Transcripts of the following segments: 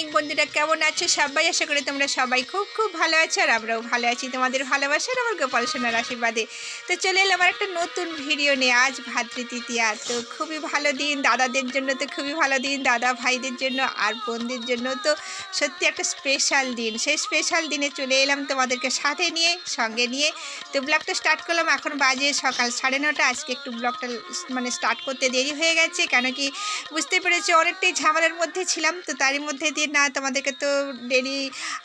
Morning বন্ধুরা, কেমন আছো সবাই? আশা করি তোমরা সবাই খুব খুব ভালো আছো, আর আমরাও ভালো আছি তোমাদের ভালোবাসার আমার গোপাল সোনার আশীর্বাদে। তো চলে এলাম আমার একটা নতুন ভিডিও নিয়ে। আজ ভাতৃতৃতীয়া, তো খুবই ভালো দিন দাদাদের জন্য, তো খুবই ভালো দিন দাদা ভাইদের জন্য আর বোনদের জন্য। তো সত্যি একটা স্পেশাল দিন, সেই স্পেশাল দিনে চলে এলাম তোমাদেরকে সাথে নিয়ে, সঙ্গে নিয়ে। তো ব্লগটা স্টার্ট করলাম, এখন বাজে সকাল 9:30। আজকে একটু ব্লগটা স্টার্ট করতে দেরি হয়ে গেছে, কেন কি বুঝতে পেরেছি অনেকটাই ঝামেলার মধ্যে ছিলাম। তো তারই মধ্যে দিয়ে না তোমাদেরকে তো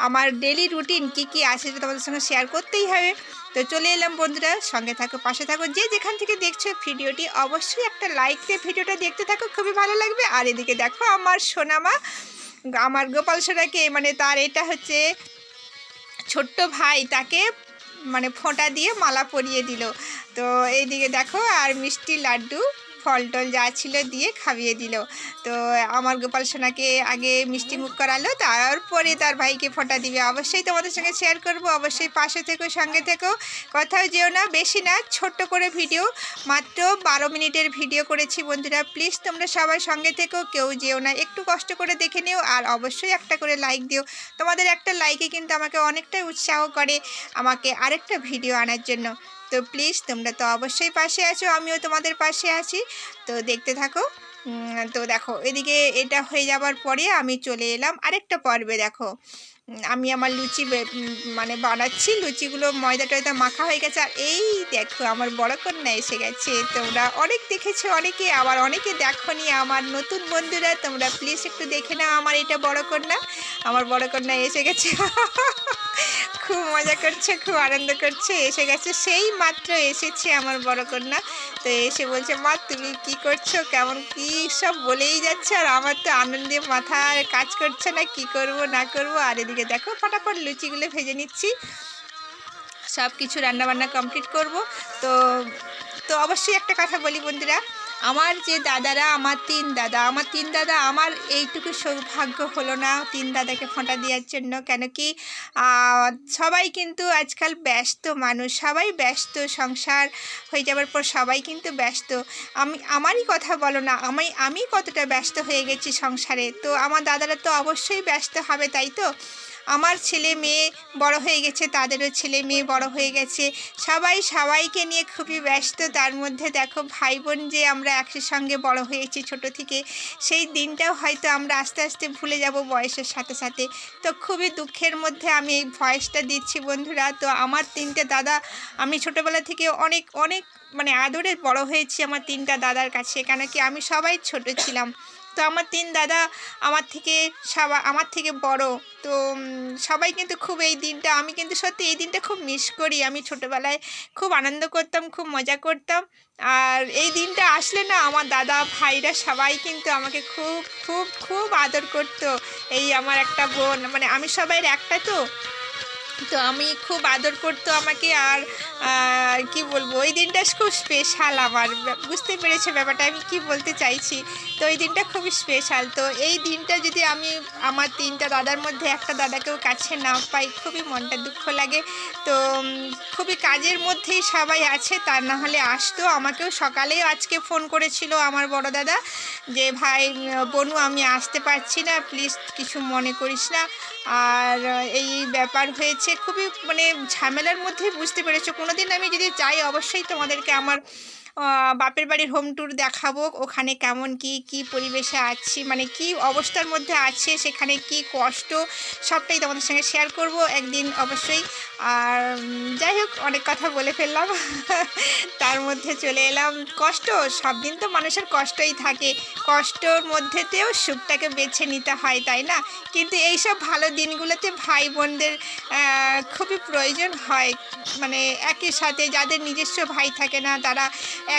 আমার ডেলি রুটিন কি কি আছে সেটা তোমাদের সঙ্গে শেয়ার করতেই হবে। তো চলে এলাম বন্ধুরা, সঙ্গে থাকো, পাশে থাকো, যে যেখান থেকে দেখছো ভিডিওটি অবশ্যই একটা লাইক দিয়ে ভিডিওটা দেখতে থাকো, খুবই ভালো লাগবে। আর এদিকে দেখো আমার সোনামা, আমার গোপাল সোনাকে, তার এটা হচ্ছে ছোট্ট ভাই, তাকে ফোঁটা দিয়ে মালা পরিয়ে দিল। তো এইদিকে দেখো, আর মিষ্টি লাড্ডু ফল টল যা ছিল দিয়ে খাইয়ে দিল। তো আমার গোপাল সোনাকে আগে মিষ্টি মুখ করালো, তারপরে তার ভাইকে ফোঁটা দিবে। অবশ্যই তোমাদের সঙ্গে শেয়ার করব, অবশ্যই পাশে থেকো, সঙ্গে থেকো, কোথাও যেও না। বেশি না, ছোট্ট করে ভিডিও, মাত্র 12 মিনিটের ভিডিও করেছি বন্ধুরা। প্লিজ তোমরা সবাই সঙ্গে থেকো, কেউ যেও না, একটু কষ্ট করে দেখে নিও, আর অবশ্যই একটা করে লাইক দিও। তোমাদের একটা লাইকে কিন্তু আমাকে অনেকটাই উৎসাহ করে আমাকে আরেকটা ভিডিও আনার জন্য। তো প্লিজ তোমরা তো অবশ্যই পাশে আছো, আমিও তোমাদের পাশে আছি। তো দেখতে থাকো। তো দেখো, এদিকে এটা হয়ে যাবার পরে আমি চলে এলাম আরেকটা পর্বে। দেখো, আমি আমার লুচি বানাচ্ছি। লুচিগুলো ময়দা টয়দা মাখা হয়ে গেছে, আর এই দেখো আমার বড় কন্যা এসে গেছে। তোমরা অনেক দেখেছো, অনেকে আবার অনেকে দেখোনি। আমার নতুন বন্ধুরা, তোমরা প্লিজ একটু দেখে নাও আমার এটা বড় কন্যা। আমার বড় কন্যা এসে গেছে। খুব মজা করছে, খুব আনন্দ করছে, এসে গেছে, সেই মাত্র এসেছে আমার বড় কন্যা। তো এসে বলছে, মা তুমি কি করছো, কেমন কি সব বলেই যাচ্ছে, আর আমার তো আনন্দে মাথার কাজ করছে না, কি করব না করব। আর এদিকে দেখো ফটাফট লুচিগুলো ভেজে নিচ্ছি, সব কিছু রান্নাবান্না কমপ্লিট করব। তো তো অবশ্যই একটা কথা বলি বন্ধুরা, আমার যে দাদারা, আমার তিন দাদা, আমার এইটুকু সৌভাগ্য হলো না তিন দাদাকে ফোঁটা দেওয়ার জন্য। কেন কি সবাই কিন্তু আজকাল ব্যস্ত মানুষ, সবাই ব্যস্ত, সংসার হয়ে যাবার পর সবাই কিন্তু ব্যস্ত। আমারই কথা বলো না, আমি কতটা ব্যস্ত হয়ে গেছি সংসারে। তো আমার দাদারা তো অবশ্যই ব্যস্ত হবে, তাই তো? আমার ছেলে মেয়ে বড় হয়ে গেছে, তাদেরও ছেলে মেয়ে বড় হয়ে গেছে, সবাই সবাইকে নিয়ে খুবই ব্যস্ত। তার মধ্যে দেখো ভাই বোন যে আমরা একসঙ্গে বড় হয়েছি ছোট থেকে, সেই দিনটাও হয়তো আমরা আস্তে আস্তে ভুলে যাব বয়সের সাথে সাথে। তো খুবই দুঃখের মধ্যে আমি এই ভয়েসটা দিচ্ছি বন্ধুরা। তো আমার তিনটে দাদা, আমি ছোটোবেলা থেকে অনেক অনেক আদরে বড় হয়েছি আমার তিনটা দাদার কাছে, কেন কি আমি সবাই ছোট ছিলাম। তো আমার তিন দাদা আমার থেকে বড়। তো সবাই কিন্তু খুব এই দিনটা, আমি কিন্তু সত্যি এই দিনটা খুব মিস করি। আমি ছোটোবেলায় খুব আনন্দ করতাম, খুব মজা করতাম। আর এই দিনটা আসলে না, আমার দাদা ভাইরা সবাই কিন্তু আমাকে খুব খুব খুব আদর করতো। এই আমার একটা বোন, আমি সবাইয়ের একটা, তো আমি খুব আদর করতো আমাকে। আর কি বলবো, ওই দিনটা খুব স্পেশাল আমার। বুঝতে পেরেছে ব্যাপারটা আমি কি বলতে চাইছি? তো এই দিনটা খুবই স্পেশাল। তো এই দিনটা যদি আমি আমার তিনটা দাদার মধ্যে একটা দাদাকেও কাছে না পাই, খুবই মনটা দুঃখ লাগে। তো খুবই কাজের মধ্যেই সবাই আছে, তা না হলে আসতো। আমাকেও সকালেই আজকে ফোন করেছিল আমার বড় দাদা, যে ভাই বনু আমি আসতে পারছি না, প্লিজ কিছু মনে করিস না। আর এই ব্যাপার হয়েছে, খুবই ঝামেলার মধ্যেই, বুঝতে পেরেছো। কোনো দিন আমি যদি যাই, অবশ্যই তোমাদেরকে আমার বাপের বাড়ির হোম ট্যুর দেখাবো। ওখানে কেমন কি পরিবেশে আছি, কি অবস্থার মধ্যে আছে, সেখানে কি কষ্ট, সবটাই তোমাদের সঙ্গে শেয়ার করব একদিন অবশ্যই। আর যাই হোক, অনেক কথা বলে ফেললাম। তার মধ্যে চলে এলাম। কষ্ট, সব দিন তো মানুষের কষ্টই থাকে, কষ্টর মধ্যেতেও সুখটাকে বেছে নিতে হয়, তাই না? কিন্তু এইসব ভালো দিনগুলোতে ভাই বোনদের খুবই প্রয়োজন হয়। একই সাথে যাদের নিজস্ব ভাই থাকে না, তারা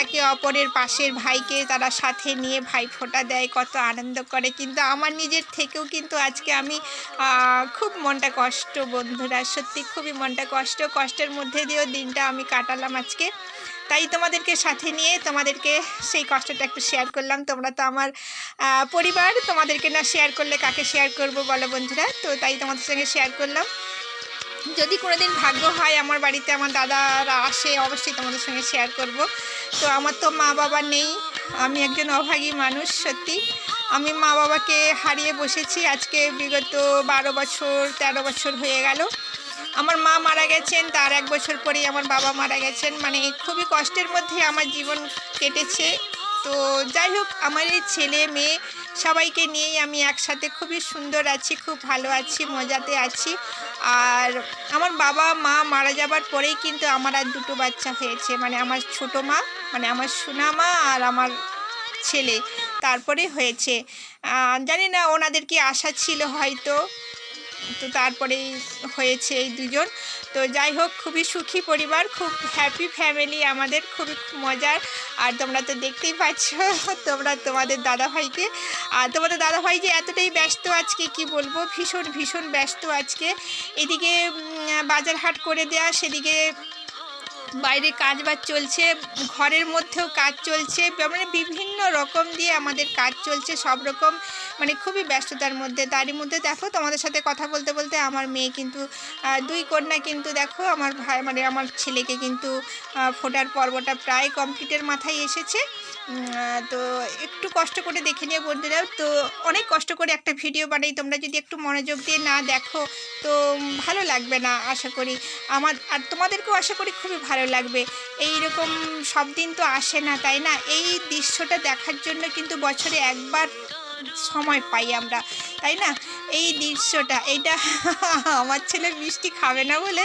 একে অপরের পাশের ভাইকে তারা সাথে নিয়ে ভাই ফোঁটা দেয়, কত আনন্দ করে। কিন্তু আমার নিজের থেকেও কিন্তু আজকে আমি খুব মনটা কষ্ট বন্ধুরা, সত্যি খুবই মনটা কষ্টের মধ্যে দিয়েও দিনটা আমি কাটালাম আজকে। তাই তোমাদেরকে সাথে নিয়ে তোমাদেরকে সেই কষ্টটা একটু শেয়ার করলাম। তোমরা তো আমার পরিবার, তোমাদেরকে না শেয়ার করলে কাকে শেয়ার করব বলো বন্ধুরা? তো তাই তোমাদের সঙ্গে শেয়ার করলাম। যদি কোনোদিন ভাগ্য হয় আমার বাড়িতে আমার দাদারা আসে, অবশ্যই তোমাদের সঙ্গে শেয়ার করব। তো আমার তো মা বাবা নেই, আমি একজন অভাগী মানুষ সত্যি। আমি মা বাবাকে হারিয়ে বসেছি আজকে বিগত 12 বছর 13 বছর হয়ে গেল। আমার মা মারা গেছেন, তার 1 বছর পরেই আমার বাবা মারা গেছেন। মানে খুবই কষ্টের মধ্যে আমার জীবন কেটেছে। তো যাই হোক, আমার এই ছেলে মেয়ে সবাইকে নিয়েই আমি একসাথে খুবই সুন্দর আছি, খুব ভালো আছি, মজাতে আছি। আর আমার বাবা মা মারা যাবার পরেই কিন্তু আমার আর 2টো বাচ্চা হয়েছে। মানে আমার ছোটো মা, মানে আমার সোনা মা, আর আমার ছেলে তারপরে হয়েছে। জানি না ওনাদের কি আশা ছিল হয়তো, তো তারপরেই হয়েছে এই 2জন। তো যাই হোক, খুবই সুখী পরিবার, খুব হ্যাপি ফ্যামিলি আমাদের, খুবই মজার। আর তোমরা তো দেখতেই পাচ্ছ তোমাদের দাদাভাইকে। আর তোমাদের দাদাভাই যে এতটাই ব্যস্ত আজকে কি বলবো, ভীষণ ভীষণ ব্যস্ত আজকে। এদিকে বাজার হাট করে দেয়া, সেদিকে বাইরে কাজ বাজ চলছে, ঘরের মধ্যেও কাজ চলছে, মানে বিভিন্ন রকম দিয়ে আমাদের কাজ চলছে, সব রকম, মানে খুবই ব্যস্ততার মধ্যে। তারই মধ্যে দেখো তোমাদের সাথে কথা বলতে বলতে আমার মেয়ে কিন্তু 2 কন্যা কিন্তু দেখো আমার ভাই, মানে আমার ছেলেকে কিন্তু ফোটার পর্বটা প্রায় কমপ্লিটের মাথায় এসেছে। তো একটু কষ্ট করে দেখে নিয়ে বন্ধুরা, তো অনেক কষ্ট করে একটা ভিডিও বানাই, তোমরা যদি একটু মনোযোগ দিয়ে না দেখো তো ভালো লাগবে না আশা করি আমার, আর তোমাদেরকেও আশা করি খুবই ভালো লাগবে। এই রকম সব দিন তো আসে না, তাই না? এই দৃশ্যটা দেখার জন্য কিন্তু বছরে একবার সময় পাই আমরা, তাই না? এই দৃশ্যটা, এইটা আমার ছেলে মিষ্টি খাবে না বলে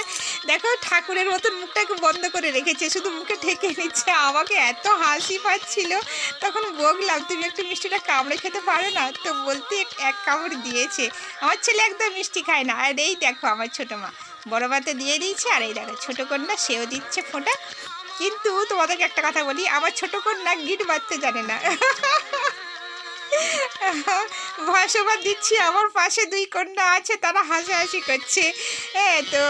দেখো ঠাকুরের মতন মুখটাকে বন্ধ করে রেখেছে, শুধু মুখে ঠেকে নিচ্ছে। আমাকে এত হাসি পাচ্ছিল, তখন বললাম তুমি একটু মিষ্টিটা কামড়ে খেতে পারো না, তো বলতে এক কামড় দিয়েছে। আমার ছেলে একদম মিষ্টি খায় না। আর এই দেখো আমার ছোটো মা বড় মাতে দিয়ে দিয়েছে, আর এই দেখো ছোটো কন্যা সেও দিচ্ছে ফোঁটা। কিন্তু তোমাদেরকে একটা কথা বলি, আমার ছোটো কন্যা গিট বাজতে জানে না। ভাসমান দিচ্ছি, আমার পাশে 2 কন্যা আছে, তারা হাসাহাসি করছে। তো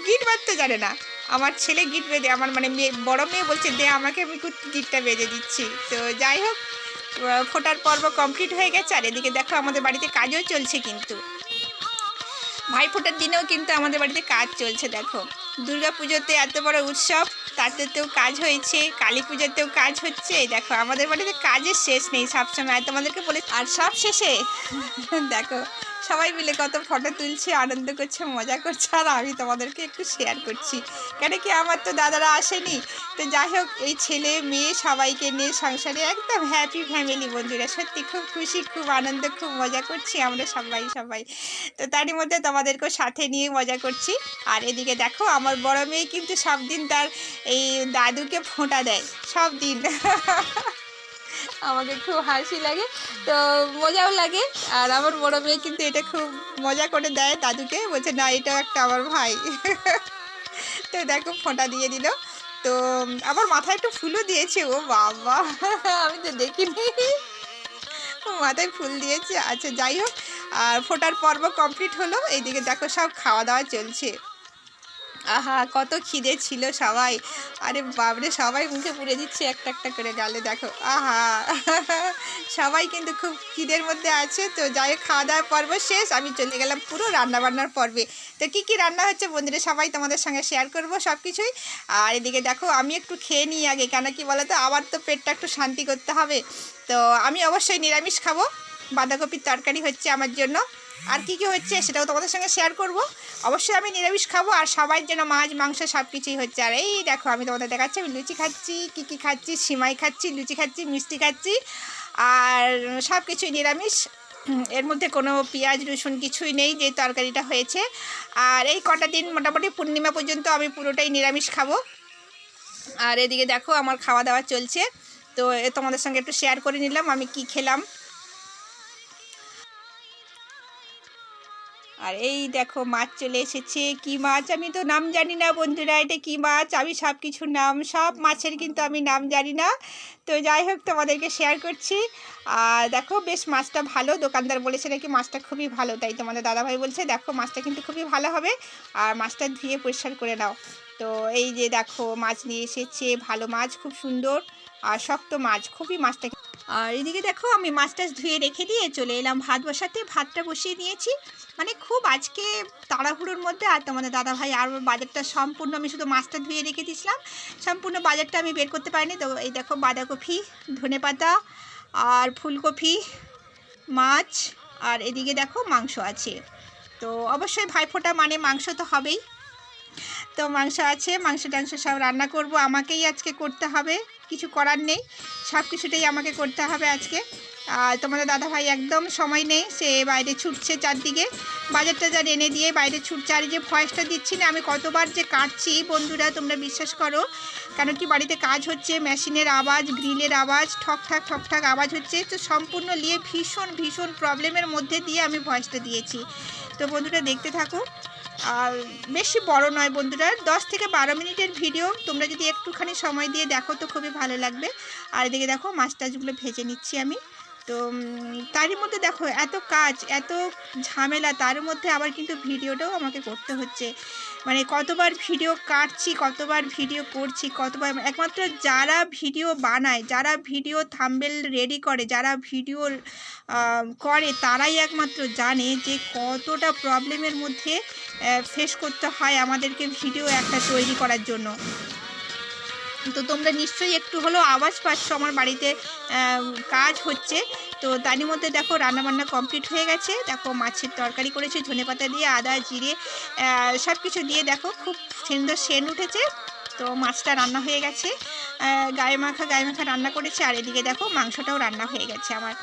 গিট বাঁধতে জানে না। আমার ছেলে গিট বেঁধে, আমার মানে বড় মেয়ে বলছে দে আমাকে, আমি গিটটা বেঁধে দিচ্ছি। তো যাই হোক, ফোটার পর্ব কমপ্লিট হয়ে গেছে। আর এদিকে দেখো আমাদের বাড়িতে কাজও চলছে, কিন্তু ভাইফোঁটার দিনেও কিন্তু আমাদের বাড়িতে কাজ চলছে। দেখো দুর্গা পুজোতে এত বড় উৎসব, তাতেও কাজ হয়েছে, কালী পুজোতেও কাজ হচ্ছে। এই দেখো আমাদের বাড়িতে কাজের শেষ নেই সবসময়, তোমাদেরকে বলে। আর সব শেষে দেখো সবাই মিলে কত ফটো তুলছে, আনন্দ করছে, মজা করছে, আর আমি তোমাদেরকে একটু শেয়ার করছি। কেন কি আমার তো দাদারা আসেনি। তো যাই হোক, এই ছেলে মেয়ে সবাইকে নিয়ে সংসারে একদম হ্যাপি ফ্যামিলি বন্ধুরা, সত্যি খুব খুশি, খুব আনন্দ, খুব মজা করছি আমরা সবাই। তো তারই মধ্যে তোমাদেরকেও সাথে নিয়ে মজা করছি। আর এদিকে দেখো আমার বড় মেয়ে কিন্তু সব দিন তার এই দাদুকে ফোঁটা দেয়, সব দিন। আমাকে খুব হাসি লাগে, তো মজাও লাগে। আর আমার বড় মেয়ে কিন্তু এটা খুব মজা করে দেয় দাদুকে, বলছে না এটাও একটা আমার ভাই। তো দেখো ফোঁটা দিয়ে দিল, তো আমার মাথায় একটু ফুলও দিয়েছে। ও বাবা, আমি তো দেখিনি মাথায় ফুল দিয়েছে। আচ্ছা যাই হোক, আর ফোটার পর্ব কমপ্লিট হলো। এইদিকে দেখো সব খাওয়া দাওয়া চলছে। আহা কত খিদে ছিল সবাই, আরে বাবরে সবাই মুখে পুড়ে দিচ্ছে একটা একটা করে গালে। দেখো আহা, সবাই কিন্তু খুব খিদের মধ্যে আছে। তো যাই হোক, খাওয়া দাওয়ার পর্ব শেষ, আমি চলে গেলাম পুরো রান্নাবান্নার পর্বে। তো কী রান্না হচ্ছে বন্ধুরা সবাই তোমাদের সঙ্গে শেয়ার করবো সব কিছুই। আর এদিকে দেখো আমি একটু খেয়ে নিই আগে, কেন কি বলো তো, আবার তো পেটটা একটু শান্তি করতে হবে। তো আমি অবশ্যই নিরামিষ খাবো, বাঁধাকপির তরকারি হচ্ছে আমার জন্য, আর কি হচ্ছে সেটাও তোমাদের সঙ্গে শেয়ার করব। অবশ্যই আমি নিরামিষ খাবো, আর সবার জন্য মাছ মাংস সব কিছুই হচ্ছে। আর এই দেখো আমি তোমাদের দেখাচ্ছি আমি লুচি খাচ্ছি, কী খাচ্ছি, সিমাই খাচ্ছি, লুচি খাচ্ছি, মিষ্টি খাচ্ছি, আর সব কিছুই নিরামিষ। এর মধ্যে কোনো পেঁয়াজ রসুন কিছুই নেই, যে তরকারিটা হয়েছে। আর এই কটা দিন মোটামুটি পূর্ণিমা পর্যন্ত আমি পুরোটাই নিরামিষ খাবো। আর এদিকে দেখো আমার খাওয়া দাওয়া চলছে, তো তোমাদের সঙ্গে একটু শেয়ার করে নিলাম আমি কি খেলাম। আর এই দেখো মাছ চলে এসেছে, কি মাছ আমি তো নাম জানি না বন্ধুরা, এটা কি মাছ, আমি সব কিছুর নাম, সব মাছের কিন্তু আমি নাম জানি না। তো যাই হোক তোমাদেরকে শেয়ার করছি। আর দেখো বেশ মাছটা ভালো, দোকানদার বলেছে নাকি মাছটা খুবই ভালো, তাই তোমাদের দাদাভাই বলছে দেখো মাছটা কিন্তু খুবই ভালো হবে, আর মাছটা ধুয়ে পরিষ্কার করে নাও। তো এই যে দেখো মাছ নিয়ে এসেছে, ভালো মাছ, খুব সুন্দর আর শক্ত মাছ, খুবই মাছটা। আর এদিকে দেখো আমি মাছটা ধুয়ে রেখে দিয়ে চলে এলাম ভাত বসাতে, ভাতটা বসিয়ে দিয়েছি। মানে খুব আজকে তাড়াহুড়োর মধ্যে, আর তোমাদের দাদাভাই আর বাজারটা সম্পূর্ণ, আমি শুধু মাছটা ধুয়ে রেখে দিয়েছিলাম, সম্পূর্ণ বাজারটা আমি বের করতে পারিনি। তো এই দেখো বাঁধাকপি, ধনেপাতা, আর ফুলকপি, মাছ, আর এদিকে দেখো মাংস আছে। তো অবশ্যই ভাইফোঁটা মানে মাংস তো হবেই। তো মাংস আছে, মাংস টাংস সব রান্না করব, আমাকেই আজকে করতে হবে, কিছু করার নেই, সব কিছুটাই আমাকে করতে হবে আজকে। আর তোমাদের দাদাভাই একদম সময় নেই, সে বাইরে ছুটছে চারদিকে, বাজার টাজার এনে দিয়ে বাইরে ছুটছে। আর যে ভয়েসটা দিচ্ছি না আমি, কতবার যে কাটছি বন্ধুরা তোমরা বিশ্বাস করো, কেন কি বাড়িতে কাজ হচ্ছে, মেশিনের আওয়াজ, গ্রিলের আওয়াজ, ঠকঠাক ঠকঠাক আওয়াজ হচ্ছে, তো সম্পূর্ণ নিয়ে ভীষণ ভীষণ প্রবলেমের মধ্যে দিয়ে আমি ভয়েসটা দিয়েছি। তো বন্ধুরা দেখতে থাকো। আর বেশি বড় নয় বন্ধুরা, 10 থেকে 12 মিনিটের ভিডিও, তোমরা যদি একটুখানি সময় দিয়ে দেখো তো খুবই ভালো লাগবে। আর এদিকে দেখো মাছ টাছগুলো ভেজে নিচ্ছি আমি। তো তারই মধ্যে দেখো এত কাজ, এত ঝামেলা, তার মধ্যে আবার কিন্তু ভিডিওটাও আমাকে করতে হচ্ছে। মানে কতবার ভিডিও কাটছি, কতবার ভিডিও করছি, কতবার, একমাত্র যারা ভিডিও বানায়, যারা ভিডিও থাম্বনেল রেডি করে, যারা ভিডিও করে, তারাই একমাত্র জানে যে কতটা প্রবলেমের মধ্যে ফেস করতে হয় আমাদেরকে ভিডিও একটা তৈরি করার জন্য। তো তোমরা নিশ্চয়ই একটু হলেও আওয়াজ পাচ্ছ, আমার বাড়িতে কাজ হচ্ছে। তো তারই মধ্যে দেখো রান্নাবান্না কমপ্লিট হয়ে গেছে। দেখো মাছের তরকারি করেছি ধনেপাতা দিয়ে, আদা জিরে সব কিছু দিয়ে, দেখো খুব সুন্দর সেন্ট উঠেছে। তো মাছটা রান্না হয়ে গেছে, গায়ে মাখা রান্না করেছে। আর এদিকে দেখো মাংসটাও রান্না হয়ে গেছে আমার।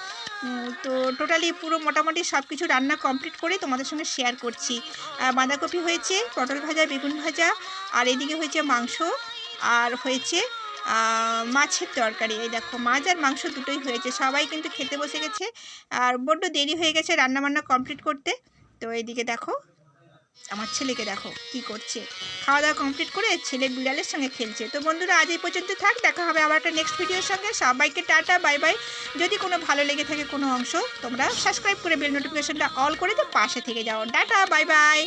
তো টোটালি পুরো মোটামুটি সব কিছু রান্না কমপ্লিট করে তোমাদের সঙ্গে শেয়ার করছি। বাঁধাকপি হয়েছে, পটল ভাজা, বেগুন ভাজা, আর এদিকে হয়েছে মাংস, আর হয়েছে মাছের তরকারি। এই দেখো মাছ আর মাংস দুটোই হয়েছে, সবাই কিন্তু খেতে বসে গেছে। আর বড্ড দেরি হয়ে গেছে রান্নাবান্না কমপ্লিট করতে। তো এইদিকে দেখো আমার ছেলেকে দেখো কি করছে, খাওয়া দাওয়া কমপ্লিট করে ছেলে বিড়ালের সঙ্গে খেলছে। তো বন্ধুরা আজ এই পর্যন্ত থাক, দেখা হবে আবার একটা নেক্সট ভিডিওর সঙ্গে। সবাইকে টাটা, বাই বাই। যদি কোনো ভালো লেগে থাকে কোনো অংশ, তোমরা সাবস্ক্রাইব করে বেল নোটিফিকেশনটা অল করে তো পাশে থেকে যাও। Tata, bye bye.